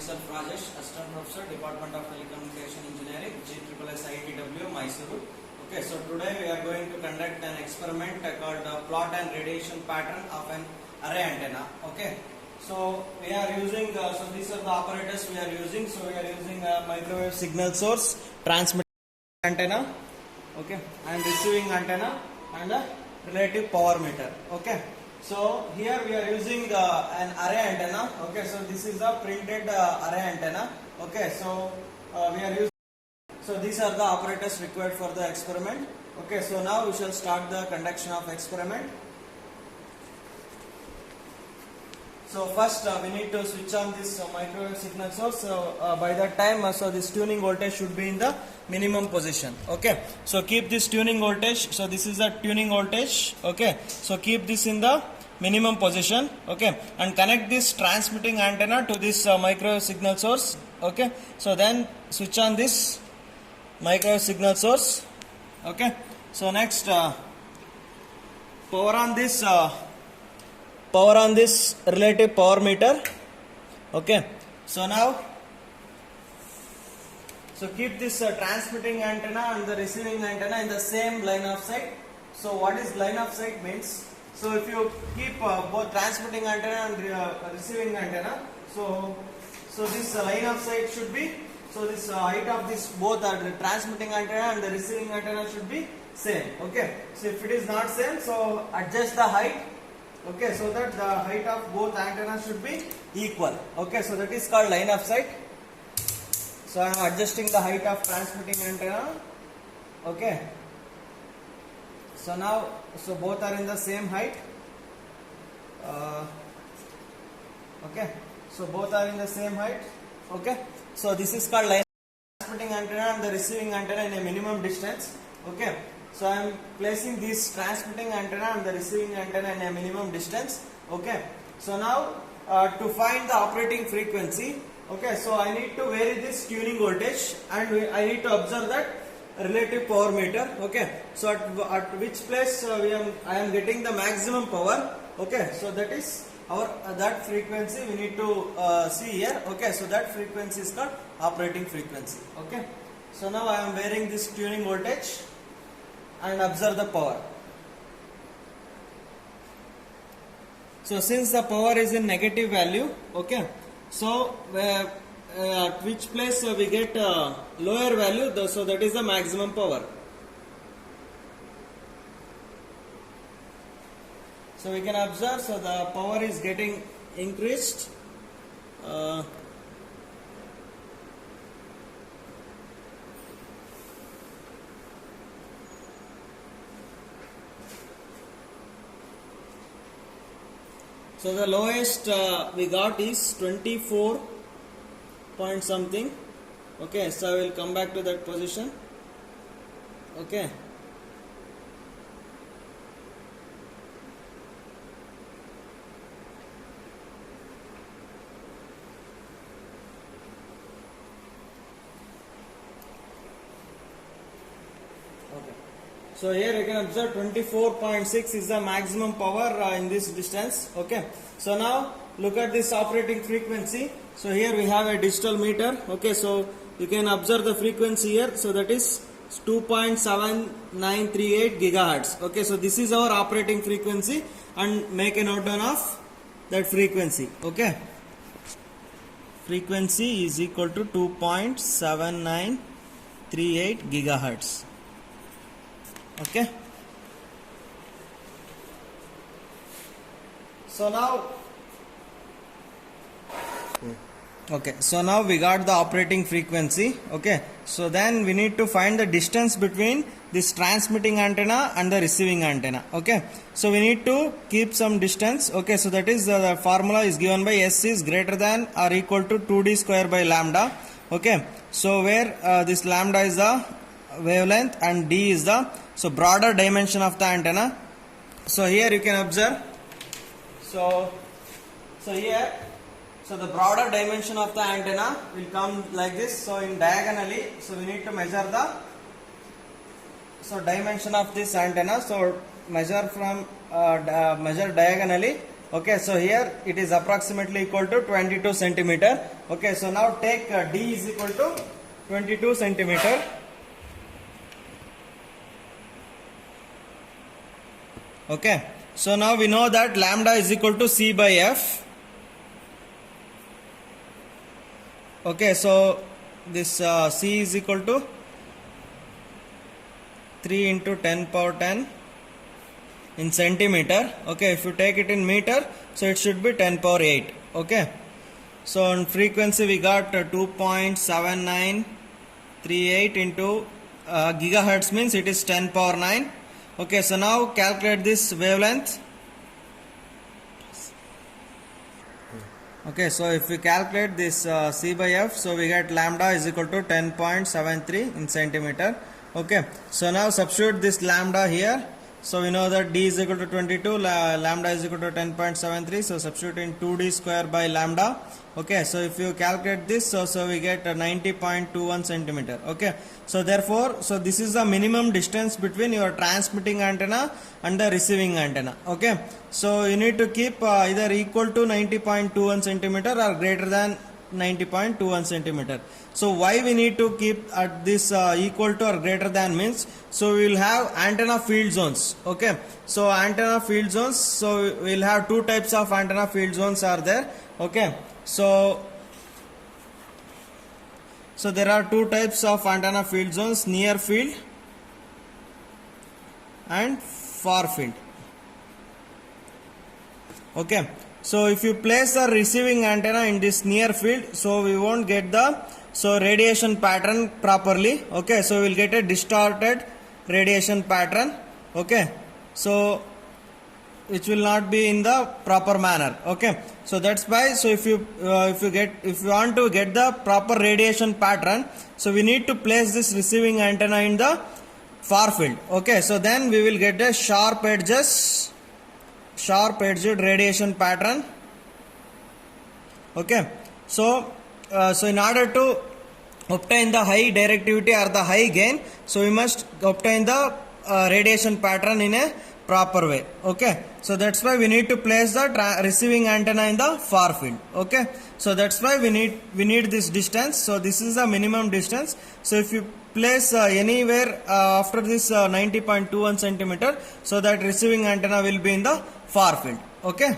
myself Rajesh, Assistant Professor, Department of Telecommunication Engineering, GSSS IITW, Mysuru. Okay, so today we are going to conduct an experiment called plot and radiation pattern of an array antenna. Okay, so we are using, so these are the operators we are using. So we are using a microwave signal source, transmitting antenna, okay, and receiving antenna, and a relative power meter. Okay. So here we are using an array antenna. Okay, so this is a printed array antenna. Okay, so we are using. So these are the operators required for the experiment. Okay, so now we shall start the conduction of experiment. So first we need to switch on this microwave signal source. So by that time, so this tuning voltage should be in the minimum position. Okay, so keep this tuning voltage. So this is the tuning voltage. Okay, so keep this in the minimum position. Okay, and connect this transmitting antenna to this microwave signal source. Okay, so then switch on this microwave signal source. Okay, so next power on this relative power meter. Okay, so now so keep this transmitting antenna and the receiving antenna in the same line of sight. So what is line of sight means? So if you keep both transmitting antenna and receiving antenna, so this line of sight should be, so this height of this both are the transmitting antenna and the receiving antenna should be same. Okay, so if it is not same, so adjust the height. Okay, so that the height of both antennas should be equal. Okay, so that is called line of sight. So I am adjusting the height of transmitting antenna. Okay, so now, so both are in the same height. Okay, so both are in the same height. Okay, so this is called line of transmitting antenna and the receiving antenna in a minimum distance. Okay, so I am placing this transmitting antenna and the receiving antenna in a minimum distance. Okay, so now to find the operating frequency. Okay, so I need to vary this tuning voltage and I need to observe that relative power meter. Okay, so at which place I am getting the maximum power. Okay, so that is our that frequency we need to see here. Okay, so that frequency is called operating frequency. Okay, so now I am varying this tuning voltage and observe the power. So since the power is in negative value, okay, so at which place we get lower value, so that is the maximum power. So we can observe, so the power is getting increased. So the lowest we got is 24 point something. Okay, so I will come back to that position. Okay, so here you can observe 24.6 is the maximum power in this distance. Okay, so now look at this operating frequency. So here we have a digital meter. Okay, so you can observe the frequency here. So that is 2.7938 gigahertz. Okay, so this is our operating frequency and make a note down of that frequency. Okay, frequency is equal to 2.7938 gigahertz. Okay, so now we got the operating frequency. Okay, so then we need to find the distance between this transmitting antenna and the receiving antenna. Okay, so we need to keep some distance. Okay, so that is the formula is given by S is greater than or equal to 2d square by lambda. Okay, so where this lambda is the wavelength and d is the broader dimension of the antenna. So here you can observe, so here, so the broader dimension of the antenna will come like this. So in diagonally, so we need to measure the dimension of this antenna. So measure from measure diagonally Okay, so here it is approximately equal to 22 centimeter. Okay, so now take D is equal to 22 centimeter. Okay, so now we know that lambda is equal to C by F. Okay, so this C is equal to 3 into 10 power 10 in centimeter. Okay, if you take it in meter, so it should be 10 power 8. Okay, so on frequency we got 2.7938 into gigahertz, means it is 10 power 9. Okay, so now calculate this wavelength. Okay, so if we calculate this C by F, so we get lambda is equal to 10.73 in centimeter. Okay, so now substitute this lambda here. So we know that D is equal to 22, lambda is equal to 10.73. So substitute in 2D square by lambda. Okay, so if you calculate this, so we get 90.21 centimeter. Okay, so therefore, so this is the minimum distance between your transmitting antenna and the receiving antenna. Okay, so you need to keep either equal to 90.21 centimeter or greater than 90.21 centimeter. So why we need to keep at this equal to or greater than means, so we will have antenna field zones. Okay, so antenna field zones, so we will have two types of antenna field zones are there. Okay, so there are two types of antenna field zones: near field and far field. Okay, so if you place the receiving antenna in this near field, so we won't get the radiation pattern properly. Okay, so we will get a distorted radiation pattern. Okay, so which will not be in the proper manner. Okay, so that's why, so if you want to get the proper radiation pattern, so we need to place this receiving antenna in the far field. Okay, so then we will get a sharp edged radiation pattern. Okay, so in order to obtain the high directivity or the high gain, so we must obtain the radiation pattern in a proper way. Okay, so that's why we need to place the receiving antenna in the far field. Okay, so that's why we need this distance. So this is the minimum distance. So if you place anywhere after this 90.21 centimeter, so that receiving antenna will be in the far field. Okay,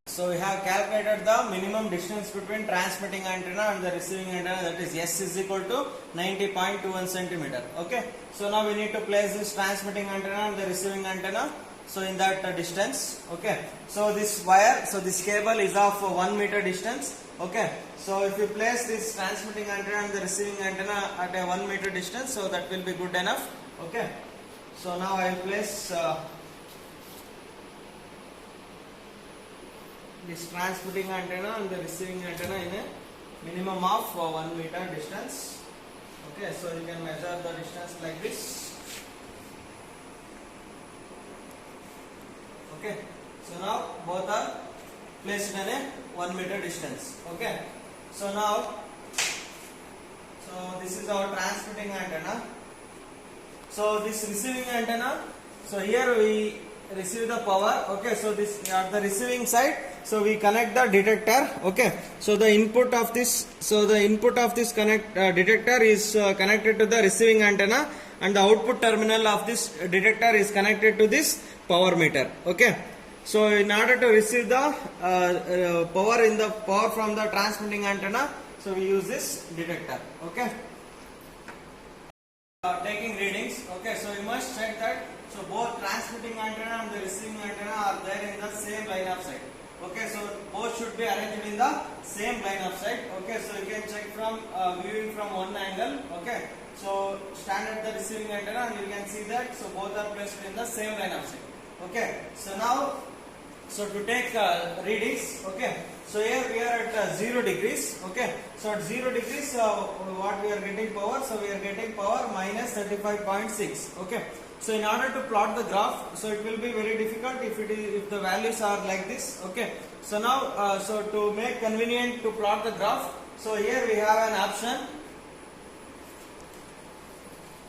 so we have calculated the minimum distance between transmitting antenna and the receiving antenna, that is S is equal to 90.21 centimeter. Okay, so now we need to place this transmitting antenna and the receiving antenna, so in that distance. Okay, so this wire, so this cable is of 1 meter distance. Okay, so if you place this transmitting antenna and the receiving antenna at a 1 meter distance, so that will be good enough. Okay, so now I will place this transmitting antenna and the receiving antenna in a minimum of 1 meter distance. Okay, so you can measure the distance like this. Okay, so now both are placed in a 1 meter distance. Okay, so now, so this is our transmitting antenna. So this receiving antenna, so here we receive the power. Okay, so this at the receiving side, so we connect the detector. Okay, so the input of this, detector is connected to the receiving antenna, and the output terminal of this detector is connected to this power meter. Okay, so in order to receive the power from the transmitting antenna, so we use this detector. Okay, taking readings. Okay, so you must check that so both transmitting antenna and the receiving antenna are there in the same line of sight. Okay, so both should be arranged in the same line of sight. Okay, so you can check from viewing from one angle. Okay, so stand at the receiving antenna and you can see that so both are placed in the same line of sight. Okay, so now, so to take readings. Okay, so here we are at 0 degrees. Okay, so at 0 degrees, what we are getting power? So we are getting power minus 35.6. Okay, so in order to plot the graph, so it will be very difficult if the values are like this. Okay, so now, so to make convenient to plot the graph, so here we have an option.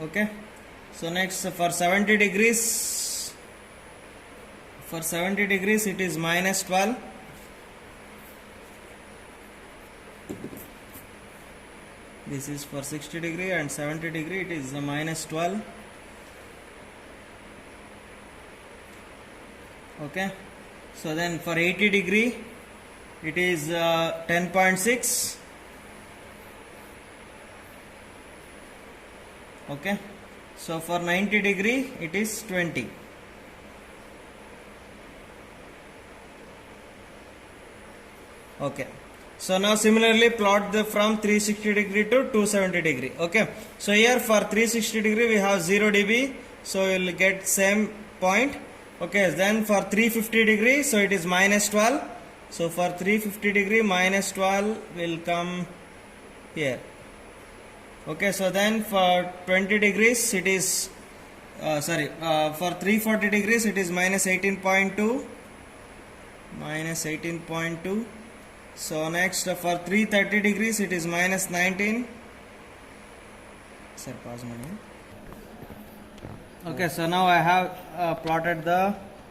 Okay, so next for 70 degrees, it is minus 12. This is for 60 degree, and 70 degree it is minus 12. Okay, so then for 80 degree it is 10.6. Okay, so for 90 degree it is 20. Okay, so now similarly plot the from 360 degree to 270 degree. Okay, so here for 360 degree we have 0 dB, so you will get same point. Okay, then for 350 degree, so it is minus 12. So for 350 degree minus 12 will come here. Okay, so then for 20 degrees it is for 340 degrees it is minus 18.2. So next for 330 degrees it is minus 19. Sir, pause moment. Okay, so now I have plotted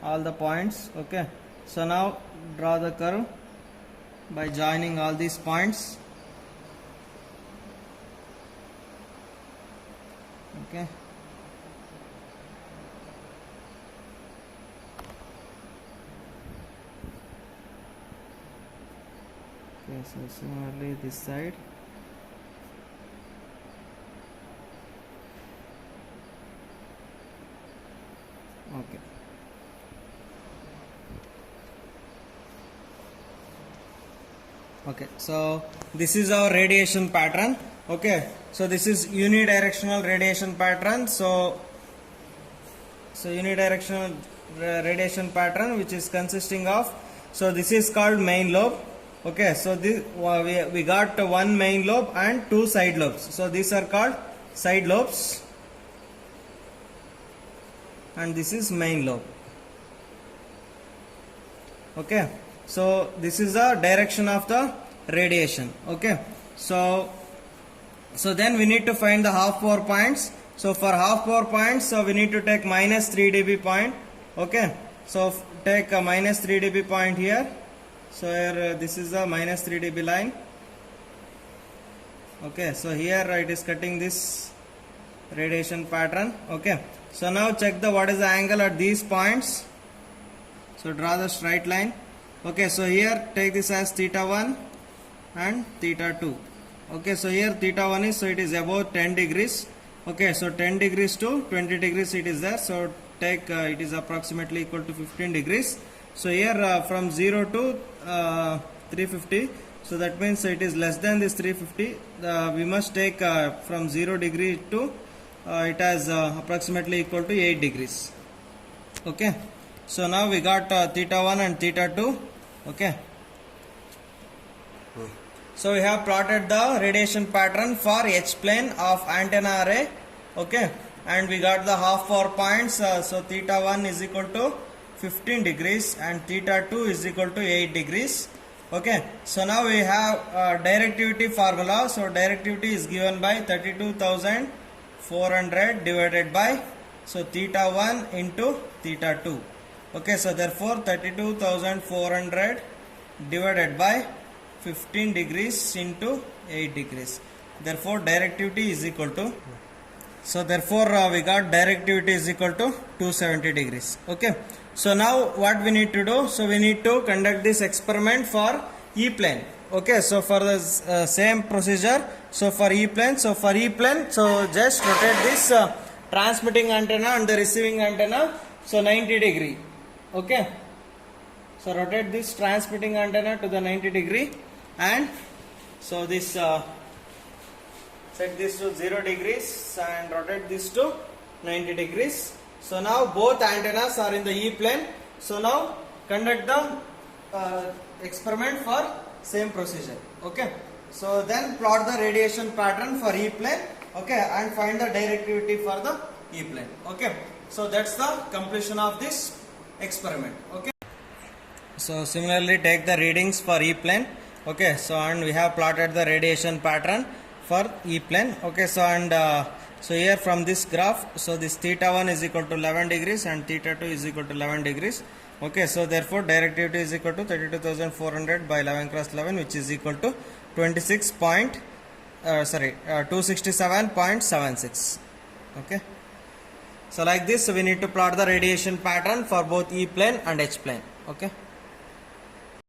all the points. Okay, so now draw the curve by joining all these points. Okay, so similarly this side. Okay, so this is our radiation pattern. Okay, so this is unidirectional radiation pattern. So unidirectional radiation pattern, which is consisting of, so this is called main lobe. Okay, so this we got one main lobe and two side lobes. So these are called side lobes, and this is main lobe. Okay, so this is the direction of the radiation. Okay, so then we need to find the half power points. So for half power points, so we need to take minus 3 dB point. Okay, so take a minus 3 dB point here. So here this is the minus 3 dB line. Okay, so here it is cutting this radiation pattern. Okay, so now check what is the angle at these points. So draw the straight line. Okay, so here take this as theta 1 and theta 2. Okay, so here theta 1 is, so it is about 10 degrees. Okay, so 10 degrees to 20 degrees it is there. So take it is approximately equal to 15 degrees. So here from 0 to 350, so that means it is less than this 350. We must take from 0 degree to it has approximately equal to 8 degrees. Okay, so now we got theta 1 and theta 2. Okay, so we have plotted the radiation pattern for H plane of antenna array. Okay, and we got the half power points. So theta 1 is equal to 15 degrees and theta 2 is equal to 8 degrees. Okay, so now we have directivity formula. So directivity is given by 32,400 divided by, so theta 1 into theta 2. Okay, so therefore 32,400 divided by 15 degrees into 8 degrees. Therefore directivity is equal to, so therefore we got directivity is equal to 270 degrees. Okay, so now what we need to do, so we need to conduct this experiment for E plane. Okay, so for the same procedure, so for E plane, so just rotate this transmitting antenna and the receiving antenna, so 90 degree. Okay, so rotate this transmitting antenna to the 90 degree, and so this set this to 0 degrees and rotate this to 90 degrees. So now both antennas are in the E plane. So now conduct the experiment for same procedure. Okay, so then plot the radiation pattern for E plane. Okay, and find the directivity for the E plane. Okay, so that's the completion of this experiment. Okay, so similarly take the readings for E plane. Okay, so and we have plotted the radiation pattern for E plane. Okay, so and So here from this graph, so this theta 1 is equal to 11 degrees and theta 2 is equal to 11 degrees. Okay, so therefore directivity is equal to 32,400 by 11 cross 11, which is equal to 267.76. Okay, so like this, we need to plot the radiation pattern for both E plane and H plane. Okay.